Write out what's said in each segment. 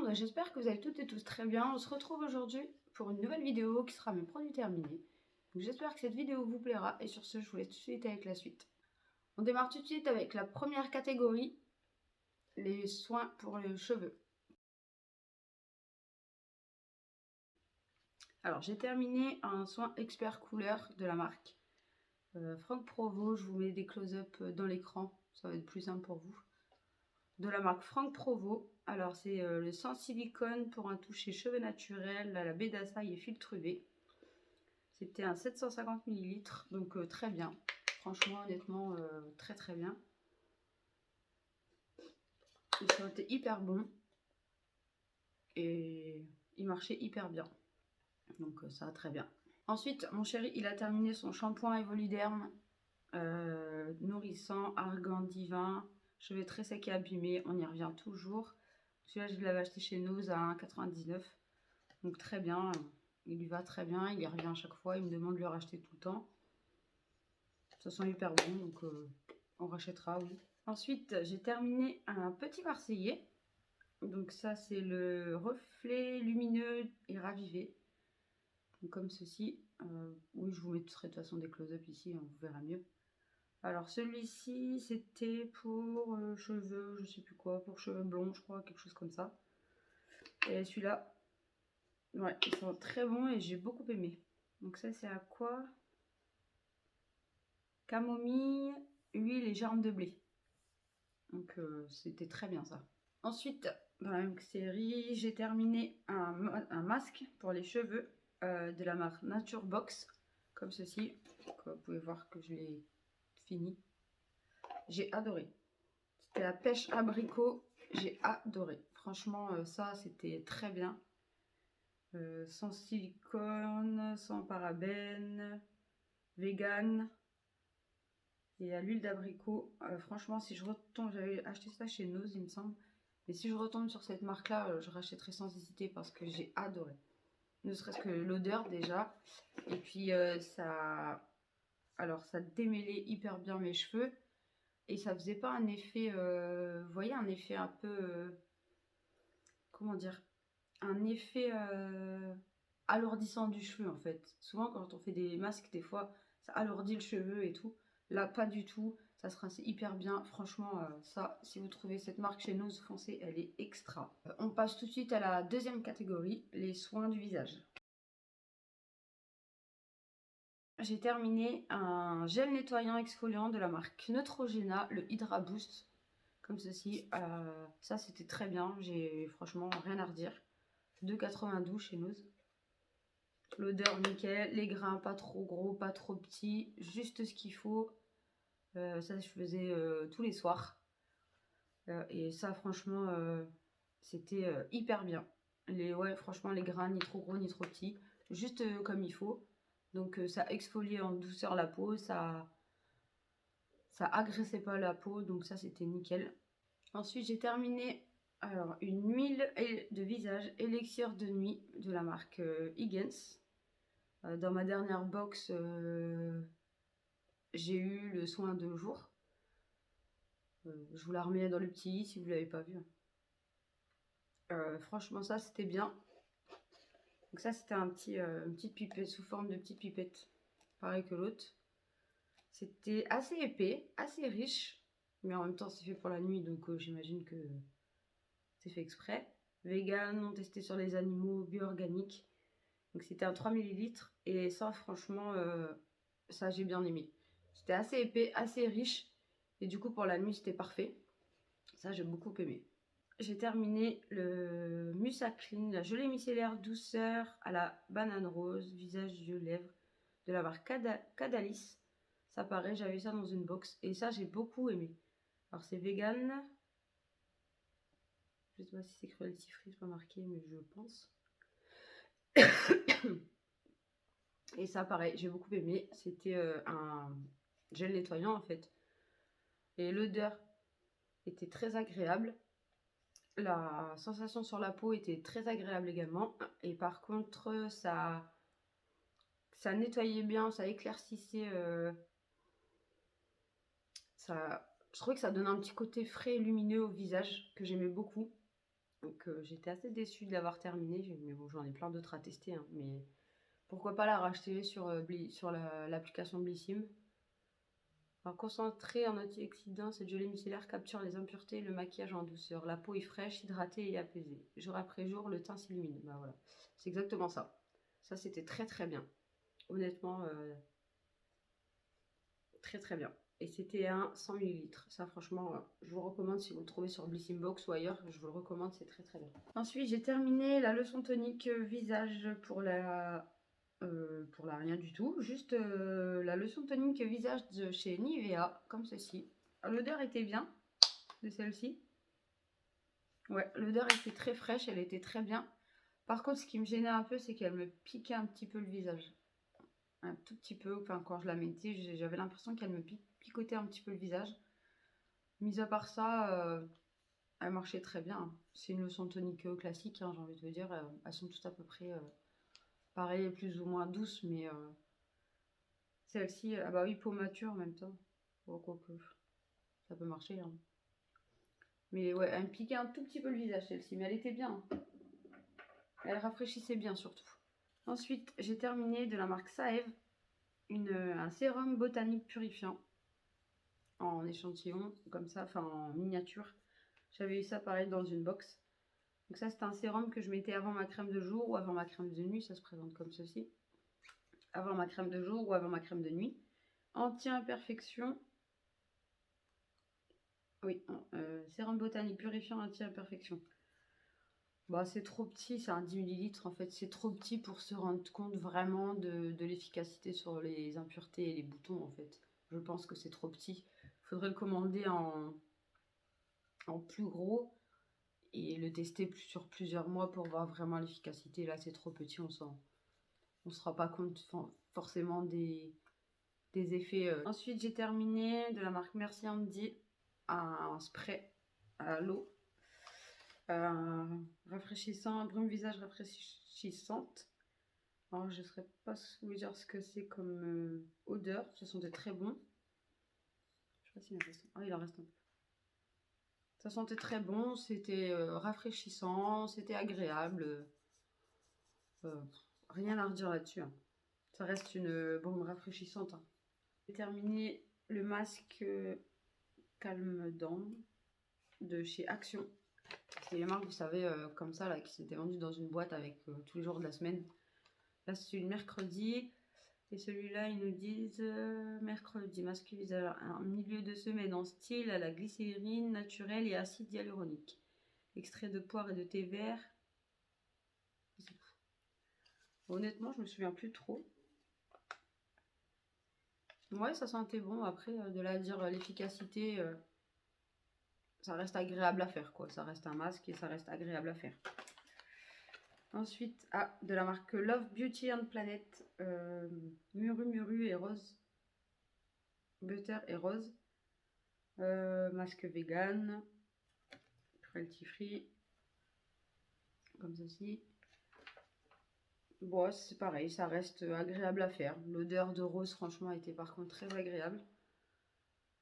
bah, j'espère que vous allez toutes et tous très bien. On se retrouve aujourd'hui pour une nouvelle vidéo qui sera mes produits terminés. J'espère que cette vidéo vous plaira et sur ce, je vous laisse tout de suite avec la suite. On démarre tout de suite avec la première catégorie, les soins pour les cheveux. Alors, j'ai terminé un soin expert couleur de la marque Franck Provo. Je vous mets des close-up dans l'écran, ça va être plus simple pour vous. De la marque Franck Provo. Alors, c'est le sans silicone pour un toucher cheveux naturels à la baie d'Assailles et filtre UV. C'était un 750 ml, donc très bien. Franchement, honnêtement, très très bien. Il sentait hyper bon. Et il marchait hyper bien. Donc ça va très bien. Ensuite, mon chéri, il a terminé son shampoing Evoliderm. Nourrissant, argan divin. Cheveux très secs et abîmés, on y revient toujours. Celui-là, je l'avais acheté chez Nose à 1,99 €. Donc très bien, il lui va très bien, il y revient à chaque fois, il me demande de le racheter tout le temps. Ça sent hyper bon, donc on rachètera, oui. Ensuite, j'ai terminé un petit Marseillais. Donc ça, c'est le reflet lumineux et ravivé. Donc, comme ceci. Oui, je vous mettrai de toute façon des close-up ici, on vous verra mieux. Alors celui-ci, c'était pour cheveux, je sais plus quoi, pour cheveux blonds, je crois, quelque chose comme ça. Et celui-là, ouais, ils sont très bons et j'ai beaucoup aimé. Donc ça, c'est à quoi? Camomille, huile et germe de blé. Donc c'était très bien ça. Ensuite, dans la même série, j'ai terminé un masque pour les cheveux de la marque Nature Box, comme ceci. Donc, vous pouvez voir que je l'ai fini. J'ai adoré. C'était la pêche abricot. J'ai adoré. Franchement, ça, c'était très bien. Sans silicone, sans parabènes, vegan. Et à l'huile d'abricot. Franchement, si je retombe, j'avais acheté ça chez Nose, il me semble. Mais si je retombe sur cette marque-là, je rachèterai sans hésiter parce que j'ai adoré. Ne serait-ce que l'odeur déjà. Et puis ça... Alors, ça démêlait hyper bien mes cheveux. Et ça faisait pas un effet... vous voyez, un effet un peu... comment dire? Un effet alourdissant du cheveu, en fait. Souvent, quand on fait des masques, des fois, ça alourdit le cheveu et tout. Là, pas du tout. Ça se rince hyper bien. Franchement, ça, si vous trouvez cette marque chez Nose, foncez, elle est extra. On passe tout de suite à la deuxième catégorie, les soins du visage. J'ai terminé un gel nettoyant exfoliant de la marque Neutrogena, le Hydra Boost, comme ceci. Ça, c'était très bien. J'ai franchement rien à redire. 2,92 chez Nose. L'odeur nickel, les grains pas trop gros, pas trop petits, juste ce qu'il faut. Ça, je faisais tous les soirs. Et ça, franchement, c'était hyper bien. Ouais, franchement, les grains ni trop gros ni trop petits, juste comme il faut. Donc ça exfoliait en douceur la peau, ça agressait pas la peau, donc ça c'était nickel. Ensuite j'ai terminé alors une huile de visage élixir de nuit de la marque Higgins. Dans ma dernière box, j'ai eu le soin de jour. Je vous la remets dans le petit i si vous ne l'avez pas vu. Franchement ça c'était bien. Donc ça c'était une petite pipette sous forme de petite pipette, pareil que l'autre. C'était assez épais, assez riche, mais en même temps c'est fait pour la nuit, donc j'imagine que c'est fait exprès. Vegan, non testé sur les animaux, bio-organique. Donc c'était un 3 ml et ça franchement, ça j'ai bien aimé. C'était assez épais, assez riche et du coup pour la nuit c'était parfait. Ça j'ai beaucoup aimé. J'ai terminé le Musa Clean, la gelée micellaire douceur à la banane rose, visage, yeux, lèvres de la marque Cadalis. Ça pareil, j'avais ça dans une box et ça j'ai beaucoup aimé. Alors c'est vegan. Je sais pas si c'est cruelty free, c'est pas marqué, mais je pense. Et ça pareil, j'ai beaucoup aimé. C'était un gel nettoyant en fait. Et l'odeur était très agréable. La sensation sur la peau était très agréable également. Et par contre, ça nettoyait bien, ça éclaircissait. Je trouvais que ça donnait un petit côté frais et lumineux au visage que j'aimais beaucoup. Donc j'étais assez déçue de l'avoir terminé, mais bon, j'en ai plein d'autres à tester, hein, mais pourquoi pas la racheter sur, sur l'application Blissim. Alors, concentré en antioxydants, cette gelée micellaire capture les impuretés et le maquillage en douceur. La peau est fraîche, hydratée et apaisée. Jour après jour, le teint s'illumine. Bah voilà, c'est exactement ça. Ça, c'était très très bien. Honnêtement, très très bien. Et c'était un 100 ml. Ça, franchement, je vous recommande si vous le trouvez sur Blissim Box ou ailleurs. Je vous le recommande, c'est très très bien. Ensuite, j'ai terminé la leçon tonique visage pour la rien du tout. Juste la leçon tonique visage de chez Nivea, comme ceci. L'odeur était bien de celle-ci. Ouais, l'odeur était très fraîche, elle était très bien. Par contre, ce qui me gênait un peu, c'est qu'elle me piquait un petit peu le visage. Un tout petit peu, enfin quand je la mettais, j'avais l'impression qu'elle me picotait un petit peu le visage. Mis à part ça, elle marchait très bien. C'est une leçon tonique classique, hein, j'ai envie de te dire. Elles sont toutes à peu près pareilles, plus ou moins douces, mais celle-ci, ah bah oui, peau mature en même temps. Oh, quoique, ça peut marcher, hein. Mais ouais, elle me piquait un tout petit peu le visage celle-ci, mais elle était bien. Elle rafraîchissait bien surtout. Ensuite, j'ai terminé de la marque Saev un sérum botanique purifiant en échantillon, comme ça, enfin en miniature. J'avais eu ça pareil dans une box. Donc ça, c'est un sérum que je mettais avant ma crème de jour ou avant ma crème de nuit. Ça se présente comme ceci. Avant ma crème de jour ou avant ma crème de nuit. Anti-imperfection. Oui, sérum botanique purifiant anti-imperfection. Bah, c'est trop petit, c'est un 10 ml en fait. C'est trop petit pour se rendre compte vraiment de l'efficacité sur les impuretés et les boutons en fait. Je pense que c'est trop petit. Il faudrait le commander en plus gros et le tester sur plusieurs mois pour voir vraiment l'efficacité. Là, c'est trop petit, on se rend pas compte forcément des effets. Ensuite, j'ai terminé de la marque Merci Andy un spray à l'eau rafraîchissant, brume visage rafraîchissante. Alors, je ne saurais pas vous dire ce que c'est comme odeur. Ça sentait très bon. Je sais pas s'il en reste. Ah, il en reste un peu. Ça sentait très bon, c'était rafraîchissant, c'était agréable. Euh, Rien à redire là-dessus, hein. Ça reste une bombe rafraîchissante, hein. J'ai terminé le masque Calme Dents de chez Action. C'est les marques, vous savez, comme ça, là, qui s'étaient vendues dans une boîte avec tous les jours de la semaine. Là, c'est celui de mercredi. Et celui-là, ils nous disent mercredi, masque visage, un milieu de semaine en style à la glycérine naturelle et acide hyaluronique. Extrait de poire et de thé vert. Honnêtement, je me souviens plus trop. Ouais, ça sentait bon. Après, de là à dire l'efficacité, ça reste agréable à faire, quoi. Ça reste un masque et ça reste agréable à faire. Ensuite, de la marque Love Beauty and Planet, Muru Muru et Rose. Butter et Rose. Masque vegan. Cruelty free. Comme ceci. Bon, c'est pareil, ça reste agréable à faire. L'odeur de rose, franchement, était par contre très agréable.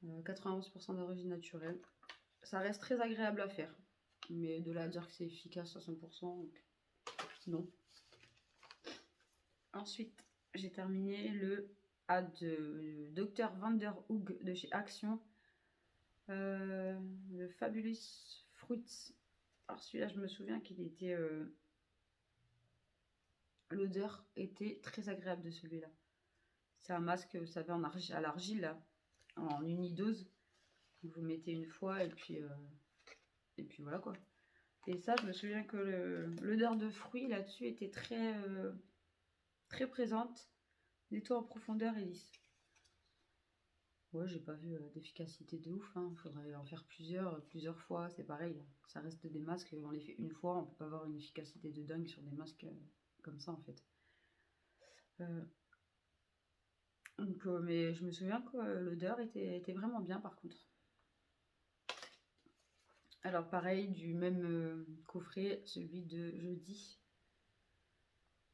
91% d'origine naturelle. Ça reste très agréable à faire. Mais de là à dire que c'est efficace à 100%, non. Ensuite, j'ai terminé le A de Dr Van der Hoog de chez Action. Le Fabulous Fruits. Alors celui-là, je me souviens qu'il était... l'odeur était très agréable de celui-là. C'est un masque, vous savez, à l'argile, là, en unidose. Vous mettez une fois et puis voilà quoi. Et ça, je me souviens que l'odeur de fruits là-dessus était très présente. Nettoie en profondeur et lisse. Ouais, j'ai pas vu d'efficacité de ouf, hein. Faudrait en faire plusieurs fois, c'est pareil. Ça reste des masques, on les fait une fois, on peut pas avoir une efficacité de dingue sur des masques comme ça en fait. Donc, mais je me souviens que l'odeur était vraiment bien par contre. Alors pareil, du même coffret, celui de jeudi.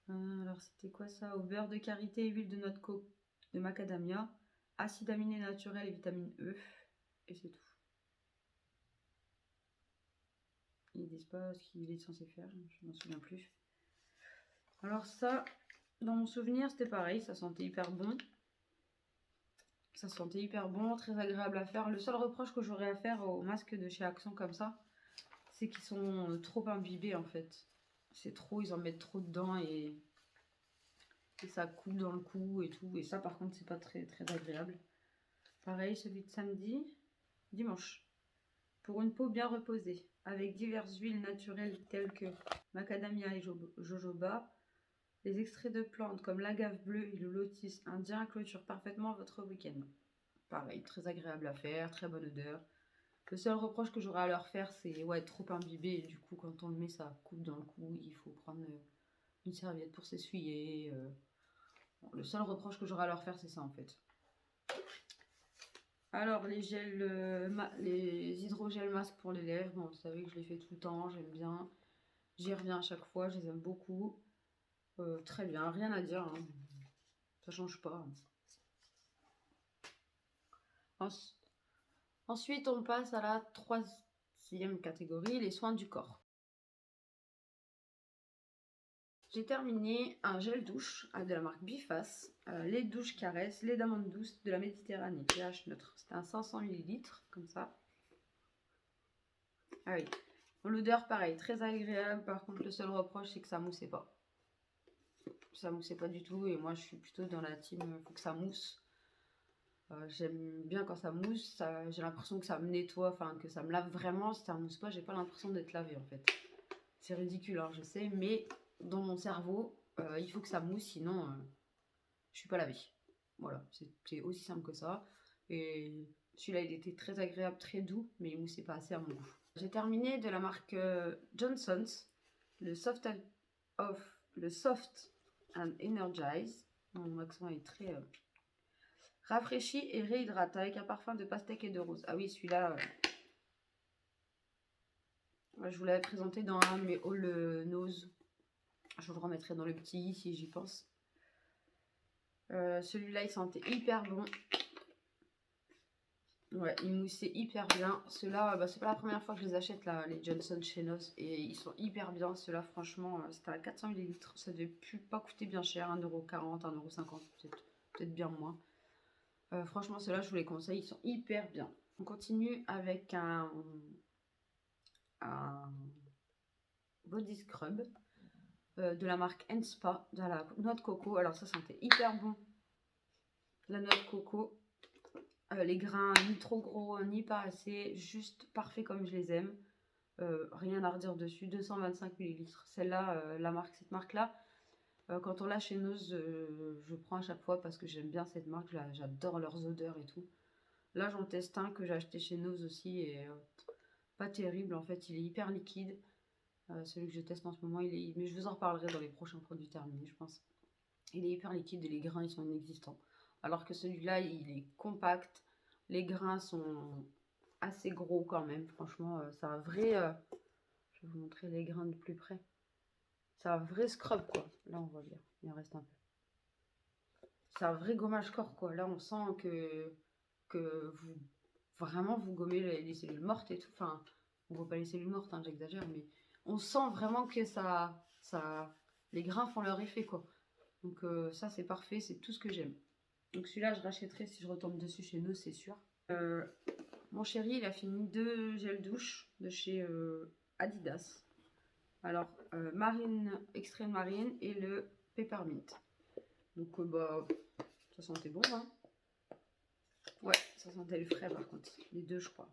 Alors c'était quoi ça? Au beurre de karité, huile de noix de macadamia, acide aminé naturel et vitamine E. Et c'est tout. Ils disent pas ce qu'il est censé faire, je m'en souviens plus. Alors ça, dans mon souvenir, c'était pareil, ça sentait hyper bon. Ça sentait hyper bon, très agréable à faire. Le seul reproche que j'aurais à faire aux masques de chez Action comme ça, c'est qu'ils sont trop imbibés en fait. C'est trop, ils en mettent trop dedans et ça coule dans le cou et tout. Et ça par contre, c'est pas très agréable. Pareil, celui de samedi, dimanche. Pour une peau bien reposée, avec diverses huiles naturelles telles que macadamia et jojoba, les extraits de plantes comme l'agave bleue et le lotus indien clôturent parfaitement votre week-end. Pareil, très agréable à faire, très bonne odeur. Le seul reproche que j'aurais à leur faire, c'est ouais, être trop imbibé. Et du coup, quand on le met, ça coupe dans le cou. Il faut prendre une serviette pour s'essuyer. Bon, le seul reproche que j'aurais à leur faire, c'est ça en fait. Alors, les gels, les hydrogels masques pour les lèvres, bon, vous savez que je les fais tout le temps, j'aime bien. J'y reviens à chaque fois, je les aime beaucoup. Très bien, rien à dire, hein. Ça change pas. Ensuite, on passe à la troisième catégorie, les soins du corps. J'ai terminé un gel douche de la marque Biface, lait de douche caresse, lait d'amande douce de la Méditerranée, pH neutre. C'était un 500 ml, comme ça. Ah oui. Bon, l'odeur, pareil, très agréable. Par contre, le seul reproche, c'est que ça moussait pas. Ça moussait pas du tout. Et moi, je suis plutôt dans la team, faut que ça mousse. J'aime bien quand ça mousse. J'ai l'impression que ça me nettoie, enfin, que ça me lave vraiment. Si ça mousse pas, j'ai pas l'impression d'être lavée, en fait. C'est ridicule, hein, je sais. Mais dans mon cerveau, il faut que ça mousse, sinon, je suis pas lavée. Voilà, c'est aussi simple que ça. Et celui-là, il était très agréable, très doux, mais il moussait pas assez à mon goût. J'ai terminé de la marque Johnson's, le Soft and Energize. Mon accent est très rafraîchi et réhydrate avec un parfum de pastèque et de rose. Ah oui, celui-là, je vous l'avais présenté dans un de mes All Nose. Je vous le remettrai dans le petit si j'y pense. Celui-là, il sentait hyper bon. Ouais, ils moussaient hyper bien. Ceux-là, c'est pas la première fois que je les achète, là, les Johnson chez Nos. Et ils sont hyper bien. Ceux-là, franchement, c'était à 400 ml. Ça devait pas coûter bien cher. 1,40 €, 1,50 €, peut-être bien moins. Franchement, ceux-là, je vous les conseille. Ils sont hyper bien. On continue avec un body scrub de la marque Enspa, de la noix de coco. Alors, ça sentait hyper bon. La noix de coco. Les grains ni trop gros ni pas assez, juste parfait comme je les aime. Rien à redire dessus. 225 ml. Celle-là, cette marque-là, quand on l'a chez Nose, je prends à chaque fois parce que j'aime bien cette marque. J'adore leurs odeurs et tout. Là, j'en teste un que j'ai acheté chez Nose aussi et pas terrible. En fait, il est hyper liquide. Celui que je teste en ce moment, mais je vous en reparlerai dans les prochains produits terminés, je pense. Il est hyper liquide et les grains, ils sont inexistants. Alors que celui-là, il est compact. Les grains sont assez gros quand même. Franchement, c'est un vrai... je vais vous montrer les grains de plus près. C'est un vrai scrub, quoi. Là, on voit bien. Il en reste un peu. C'est un vrai gommage corps, quoi. Là, on sent que vous gommez les cellules mortes et tout. Enfin, on ne voit pas les cellules mortes, hein, j'exagère, mais on sent vraiment que les grains font leur effet, quoi. Donc ça, c'est parfait. C'est tout ce que j'aime. Donc celui-là, je rachèterai si je retombe dessus chez nous, c'est sûr. Mon chéri, il a fini 2 gels douche de chez Adidas. Alors, marine, extrait de marine et le peppermint. Donc, ça sentait bon, hein. Ouais, ça sentait le frais par contre. Les deux, je crois.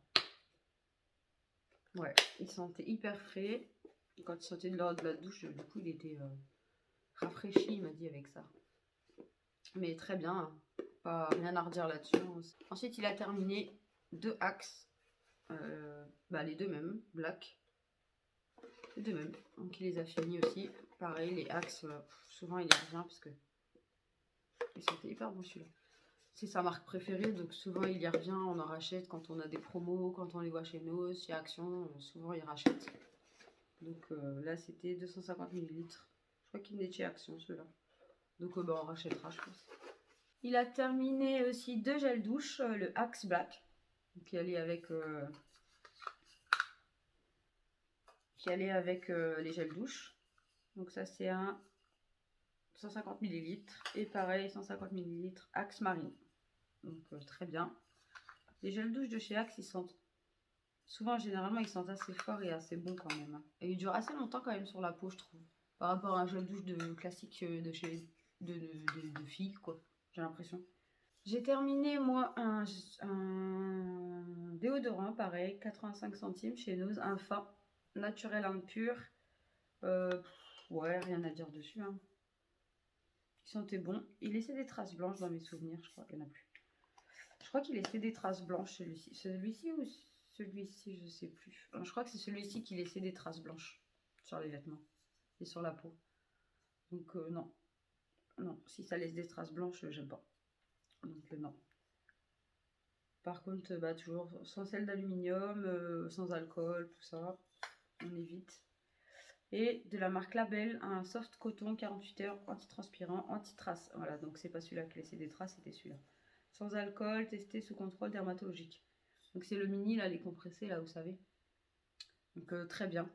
Ouais, il sentait hyper frais. Quand il sortait de la douche, du coup, il était rafraîchi, il m'a dit, avec ça. Mais très bien, hein. Pas rien à redire là-dessus. Ensuite, il a terminé 2 Axe. Les deux mêmes, black. Les deux mêmes. Donc, il les a finis aussi. Pareil, les Axe, souvent, il y revient parce que il sentait hyper bon celui-là. C'est sa marque préférée, donc souvent il y revient, on en rachète quand on a des promos, quand on les voit chez nous, chez Action, souvent il rachète. Donc là c'était 250 ml. Je crois qu'il est chez Action ceux-là. Donc on rachètera, je pense. Il a terminé aussi 2 gels douche, le Axe Black. Donc il est avec qui allait avec les gels douche. Donc ça c'est un 150 ml. Et pareil, 150 ml Axe Marine. Donc très bien. Les gels douche de chez Axe, ils sentent... Souvent, généralement, ils sentent assez fort et assez bon quand même. Et ils durent assez longtemps quand même sur la peau, je trouve. Par rapport à un gel douche de classique de chez de filles, quoi. J'ai l'impression. J'ai terminé, moi, un déodorant, pareil, 85 centimes chez Nose, un fin, naturel and pur. Ouais, rien à dire dessus. Hein. Il sentait bon. Il laissait des traces blanches dans mes souvenirs, je crois qu'il n'y en a plus. Je crois qu'il laissait des traces blanches, celui-ci. Celui-ci ou celui-ci, je sais plus. Je crois que c'est celui-ci qui laissait des traces blanches sur les vêtements et sur la peau. Donc non. Non, si ça laisse des traces blanches, j'aime pas. Donc non. Par contre, bah, toujours sans sel d'aluminium, sans alcool, tout ça. On évite. Et de la marque Label, un soft coton 48 heures, antitranspirant, anti-traces. Voilà, donc c'est pas celui-là qui laissait des traces, c'était celui-là. Sans alcool, testé sous contrôle dermatologique. Donc c'est le mini, là, les compressés, là, vous savez. Donc très bien.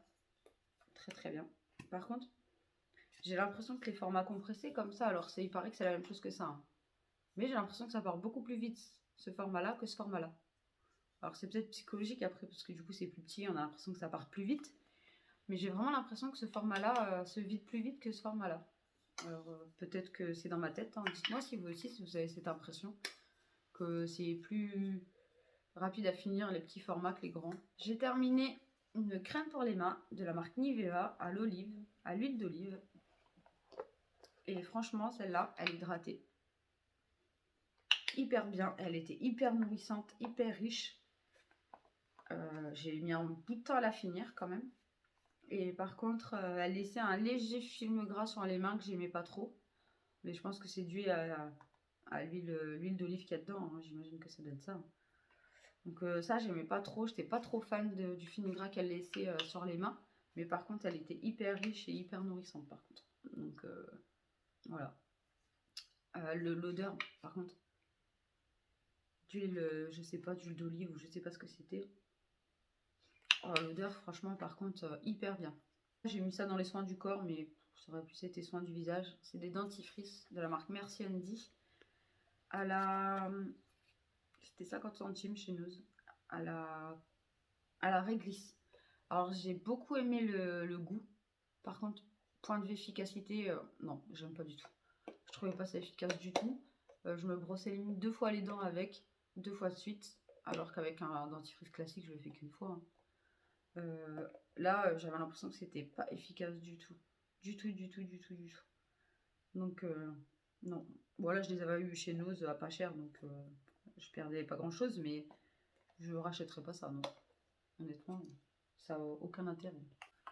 Très très bien. Par contre, j'ai l'impression que les formats compressés comme ça, alors il paraît que c'est la même chose que ça. Hein. Mais j'ai l'impression que ça part beaucoup plus vite, ce format-là, que ce format-là. Alors c'est peut-être psychologique après, parce que du coup c'est plus petit, on a l'impression que ça part plus vite. Mais j'ai vraiment l'impression que ce format-là se vide plus vite que ce format-là. Alors peut-être que c'est dans ma tête. Hein. Dites-moi si vous aussi, si vous avez cette impression que c'est plus rapide à finir les petits formats que les grands. J'ai terminé une crème pour les mains de la marque Nivea à l'olive, à l'huile d'olive. Et franchement, celle-là, elle hydratait hyper bien. Elle était hyper nourrissante, hyper riche. J'ai mis un bout de temps à la finir quand même. Et par contre, elle laissait un léger film gras sur les mains que j'aimais pas trop. Mais je pense que c'est dû à l'huile d'olive qu'il y a dedans. Hein. J'imagine que ça doit être ça. Donc ça, j'aimais pas trop. J'étais pas trop fan du film gras qu'elle laissait sur les mains. Mais par contre, elle était hyper riche et hyper nourrissante par contre. Donc voilà. L'odeur, par contre, d'huile, je sais pas, d'huile d'olive ou je sais pas ce que c'était. Oh, l'odeur, franchement, par contre, hyper bien. J'ai mis ça dans les soins du corps, mais ça aurait pu être les soins du visage. C'est des dentifrices de la marque Merci Andy. À la... C'était 50 centimes chez nous. À la réglisse. Alors, j'ai beaucoup aimé le goût. Par contre, point de vue efficacité, non, j'aime pas du tout. Je trouvais pas ça efficace du tout. Je me brossais limite 2 fois les dents avec, 2 fois de suite. Alors qu'avec un dentifrice classique, je le fais qu'une fois. Hein. Là, j'avais l'impression que c'était pas efficace du tout. Du tout. Donc, non. Voilà, je les avais eu chez Nose à pas cher, donc je perdais pas grand chose, mais je rachèterais pas ça, non. Honnêtement, ça n'a aucun intérêt.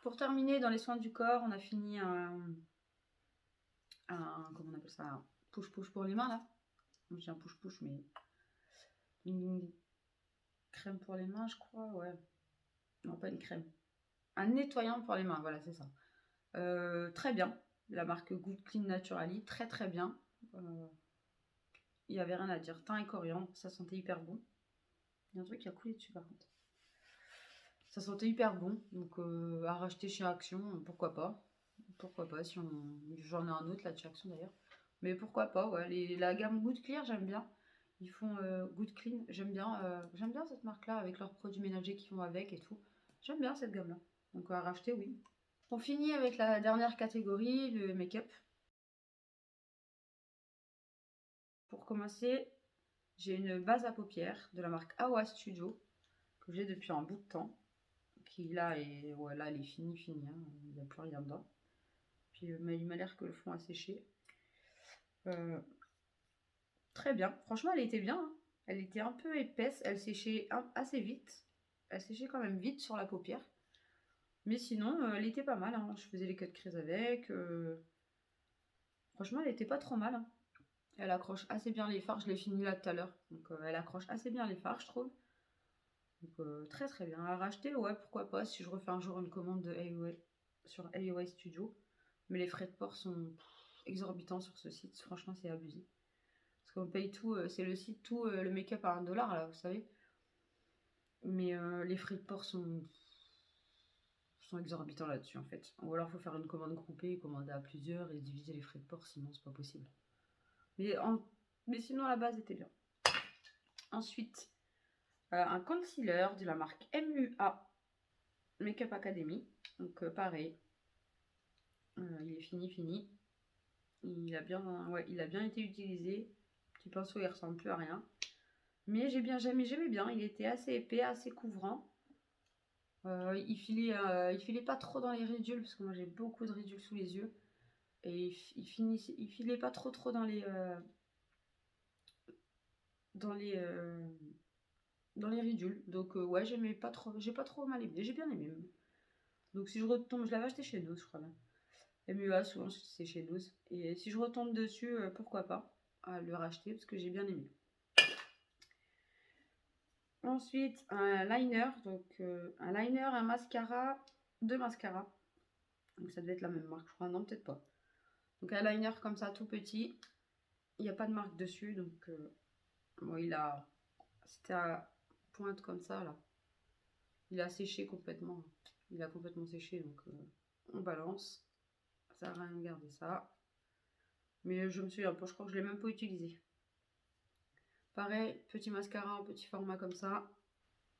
Pour terminer, dans les soins du corps, on a fini comment on appelle ça, un push-push pour les mains, là. Je dis un push-push, mais une crème pour les mains, je crois, ouais. Non, pas une crème. Un nettoyant pour les mains, voilà, c'est ça. Très bien. La marque Good Clean Naturally, très très bien. Il n'y avait rien à dire. Thym et coriandre, ça sentait hyper bon. Il y a un truc qui a coulé dessus par contre. Ça sentait hyper bon, donc à racheter chez Action, pourquoi pas. Pourquoi pas, si j'en ai un autre là de chez Action d'ailleurs. Mais pourquoi pas, ouais. La gamme Good Clear, j'aime bien. Ils font Good Clean, j'aime bien cette marque-là avec leurs produits ménagers qu'ils font avec et tout. J'aime bien cette gamme-là. Donc à racheter, oui. On finit avec la dernière catégorie, le make-up. Pour commencer, j'ai une base à paupières de la marque Awa Studio que j'ai depuis un bout de temps. Qui là, là elle est finie. Hein, il n'y a plus rien dedans. Puis il m'a l'air que le fond a séché. Très bien. Franchement, elle était bien. Hein. Elle était un peu épaisse. Elle séchait assez vite. Elle séchait quand même vite sur la paupière. Mais sinon, elle était pas mal. Hein. Je faisais les cut crease avec. Franchement, elle était pas trop mal. Hein. Elle accroche assez bien les fards. Je l'ai fini là tout à l'heure. Donc, elle accroche assez bien les fards, je trouve. Donc, très très bien. À racheter, ouais, pourquoi pas. Si je refais un jour une commande de AOA sur AOA Studio. Mais les frais de port sont exorbitants sur ce site. Franchement, c'est abusé. Parce qu'on paye tout. C'est le site, tout le make-up à 1 $, là, vous savez. Mais les frais de port sont sont exorbitants là-dessus en fait. Ou alors il faut faire une commande groupée, commander à plusieurs et diviser les frais de port, sinon c'est pas possible. Mais sinon la base était bien. Ensuite, un concealer de la marque MUA Makeup Academy. Donc pareil, il est fini. Il a bien été utilisé. Petit pinceau, il ressemble plus à rien. Mais j'aimais bien. Il était assez épais, assez couvrant. Il filait pas trop dans les ridules parce que moi j'ai beaucoup de ridules sous les yeux. Et il filait pas trop dans les ridules. Donc ouais, j'ai pas trop mal aimé. J'ai bien aimé même. Donc si je retombe, je l'avais acheté chez nous, je crois. Là. MUA, souvent c'est chez nous. Et si je retombe dessus, pourquoi pas à le racheter parce que j'ai bien aimé. Ensuite, un liner, donc un liner, un mascara, 2 mascaras. Donc ça devait être la même marque, je crois. Non, peut-être pas. Donc un liner comme ça, tout petit. Il n'y a pas de marque dessus, donc bon, c'était à pointe comme ça là. Il a séché complètement. Il a complètement séché, donc on balance. Ça a rien gardé ça. Mais je me souviens pas, je crois que je l'ai même pas utilisé. Pareil, petit mascara en petit format comme ça.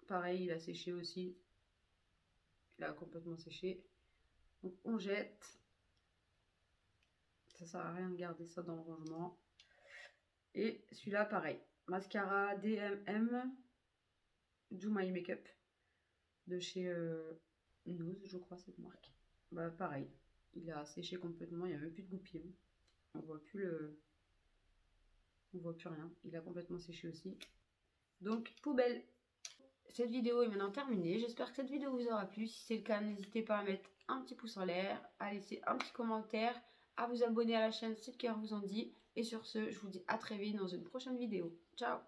Pareil, il a séché aussi. Il a complètement séché. Donc on jette. Ça sert à rien de garder ça dans le rangement. Et celui-là, pareil. Mascara DMM Do My Makeup de chez Nose, je crois, cette marque. Bah pareil. Il a séché complètement, il n'y a même plus de goupillons. On voit plus rien. Il a complètement séché aussi. Donc poubelle. Cette vidéo est maintenant terminée. J'espère que cette vidéo vous aura plu. Si c'est le cas, n'hésitez pas à mettre un petit pouce en l'air, à laisser un petit commentaire, à vous abonner à la chaîne si le cœur vous en dit. Et sur ce, je vous dis à très vite dans une prochaine vidéo. Ciao!